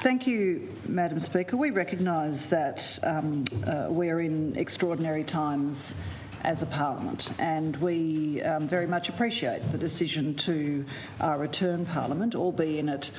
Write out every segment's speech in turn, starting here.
Thank you, Madam Speaker. We recognise that we're in extraordinary times as a parliament, and we very much appreciate the decision to return Parliament, albeit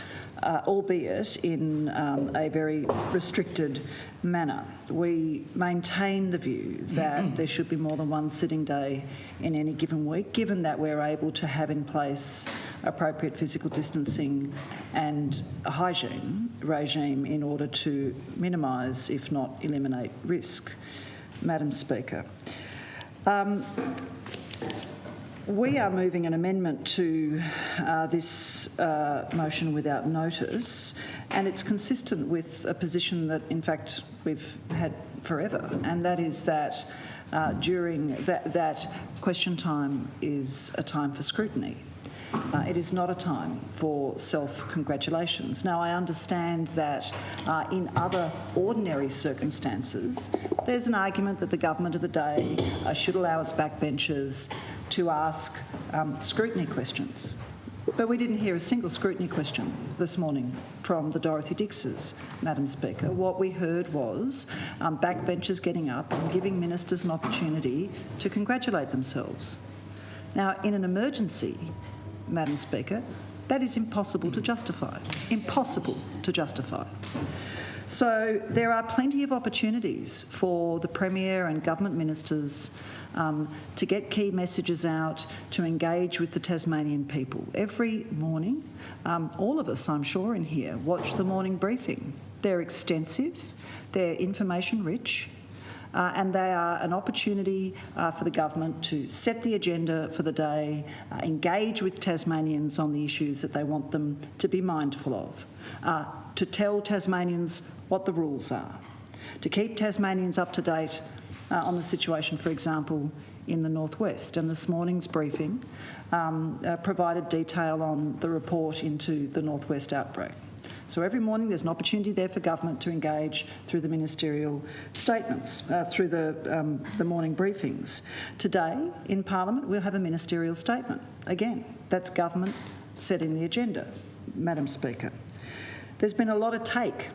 in a very restricted manner. We maintain the view that there should be more than one sitting day in any given week, given that we're able to have in place appropriate physical distancing and a hygiene regime in order to minimise, if not eliminate, risk. Madam Speaker, we are moving an amendment to this motion without notice, and it's consistent with a position that, in fact, we've had forever, and that is that during that question time is a time for scrutiny. It is not a time for self-congratulations. Now, I understand that in other ordinary circumstances, there's an argument that the government of the day should allow its backbenchers to ask scrutiny questions. But we didn't hear a single scrutiny question this morning from the Dorothy Dixes, Madam Speaker. What we heard was backbenchers getting up and giving ministers an opportunity to congratulate themselves. Now, in an emergency, Madam Speaker, that is impossible to justify. Impossible to justify. So there are plenty of opportunities for the Premier and government ministers to get key messages out, to engage with the Tasmanian people. Every morning, all of us, I'm sure, in here, watch the morning briefing. They're extensive, they're information-rich, and they are an opportunity for the government to set the agenda for the day, engage with Tasmanians on the issues that they want them to be mindful of, to tell Tasmanians what the rules are, to keep Tasmanians up to date on the situation, for example, in the northwest. And this morning's briefing provided detail on the report into the northwest outbreak. So every morning there's an opportunity there for government to engage through the ministerial statements, through the morning briefings. Today in Parliament we'll have a ministerial statement. Again, that's government setting the agenda, Madam Speaker. There's been a lot of take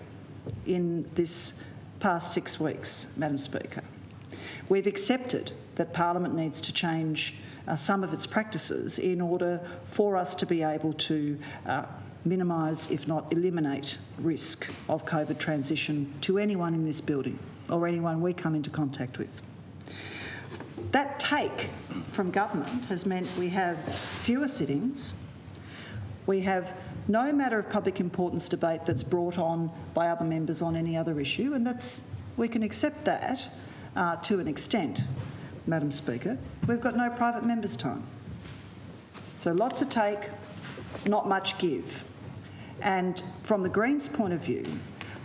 in this past 6 weeks, Madam Speaker. We've accepted that Parliament needs to change some of its practices in order for us to be able to minimise, if not eliminate, risk of COVID transition to anyone in this building or anyone we come into contact with. That take from government has meant we have fewer sittings, we have no matter of public importance debate that's brought on by other members on any other issue, and we can accept that to an extent, Madam Speaker. We've got no private members' time. So lots of take, not much give. And from the Greens' point of view,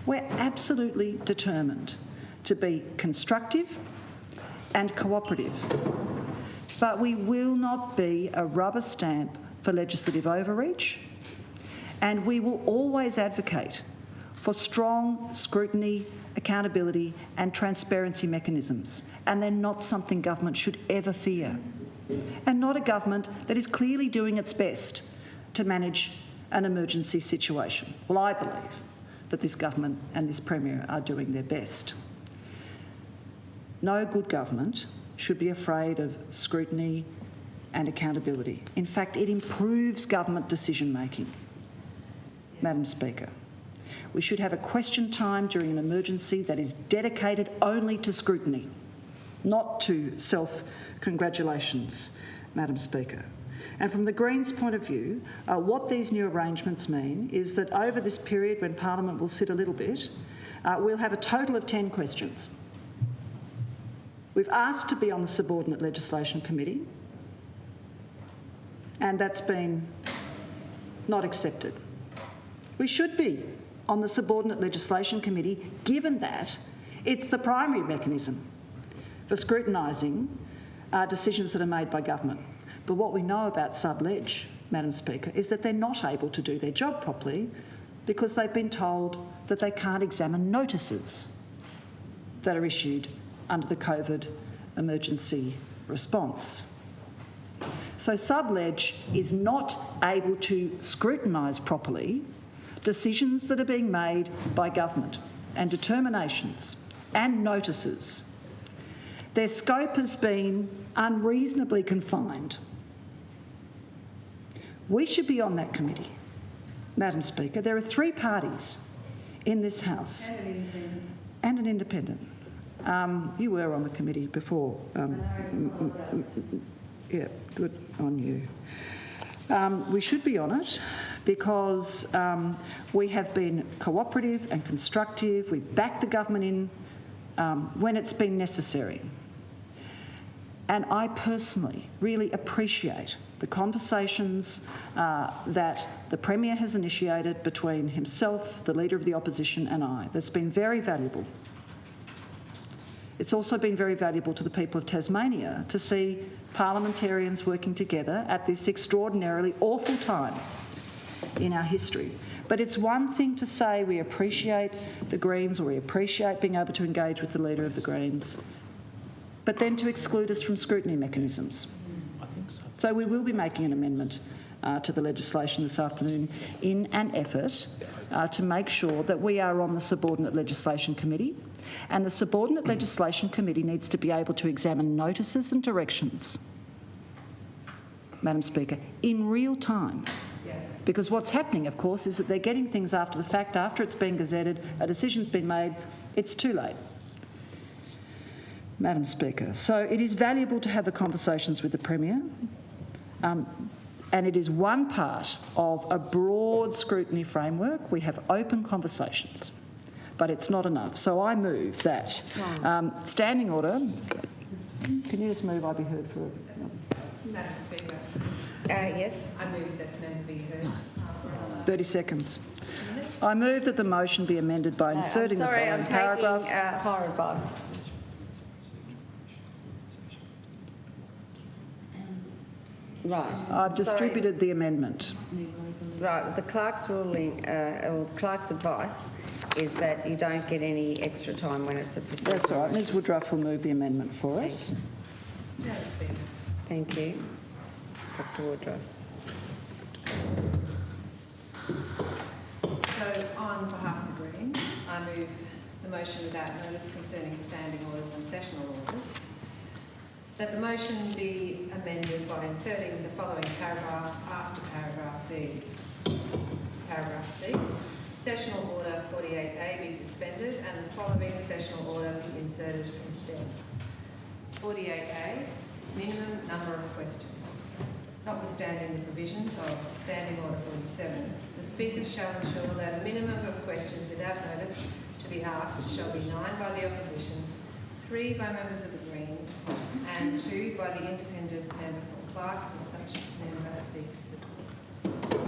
we're absolutely determined to be constructive and cooperative. But we will not be a rubber stamp for legislative overreach, and we will always advocate for strong scrutiny, accountability and transparency mechanisms, and they're not something government should ever fear, and not a government that is clearly doing its best to manage an emergency situation. Well, I believe that this government and this Premier are doing their best. No good government should be afraid of scrutiny and accountability. In fact, it improves government decision-making. Madam Speaker, we should have a question time during an emergency that is dedicated only to scrutiny, not to self-congratulations, Madam Speaker. And from the Greens' point of view, what these new arrangements mean is that over this period when Parliament will sit a little bit, we'll have a total of 10 questions. We've asked to be on the Subordinate Legislation Committee, and that's been not accepted. We should be on the Subordinate Legislation Committee, given that it's the primary mechanism for scrutinising decisions that are made by government. But what we know about sub-leg, Madam Speaker, is that they're not able to do their job properly because they've been told that they can't examine notices that are issued under the COVID emergency response. So sub-leg is not able to scrutinise properly decisions that are being made by government and determinations and notices, their scope has been unreasonably confined. We should be on that committee, Madam Speaker. There are 3 parties in this House. And an independent. You were on the committee before. Yeah, good on you. We should be on it because we have been cooperative and constructive. We've backed the government in when it's been necessary. And I personally really appreciate the conversations that the Premier has initiated between himself, the Leader of the Opposition and I. That's been very valuable. It's also been very valuable to the people of Tasmania to see parliamentarians working together at this extraordinarily awful time in our history. But it's one thing to say we appreciate the Greens or we appreciate being able to engage with the Leader of the Greens, but then to exclude us from scrutiny mechanisms. I think so. So we will be making an amendment to the legislation this afternoon in an effort to make sure that we are on the Subordinate Legislation Committee, and the Subordinate Legislation Committee needs to be able to examine notices and directions, Madam Speaker, in real time. Because what's happening, of course, is that they're getting things after the fact, after it's been gazetted, a decision's been made, it's too late, Madam Speaker. So it is valuable to have the conversations with the Premier, and it is one part of a broad scrutiny framework. We have open conversations, but it's not enough. So I move that standing order. Can you just move? I'll be heard for Madam Speaker. Yes. I move that the member be heard for another 30 seconds. I move that the motion be amended by inserting the following paragraph. I'm taking higher advice. Right. I've distributed the amendment. Right. The clerk's ruling, or the clerk's advice, is that you don't get any extra time when it's a procedural. That's all right. Ms Woodruff will move the amendment for us. Madam Speaker. Thank you, Dr. Woodruff. So, on behalf of the Greens, I move the motion without notice concerning standing orders and sessional orders, that the motion be amended by inserting the following paragraph after paragraph B. Paragraph C. Sessional order 48A be suspended and the following sessional order be inserted instead. 48A, minimum number of questions. Notwithstanding the provisions of Standing Order 47, the Speaker shall ensure that a minimum of questions without notice to be asked shall be 9 by the Opposition, 3 by members of the Greens and 2 by the independent member for clerk if such member seeks the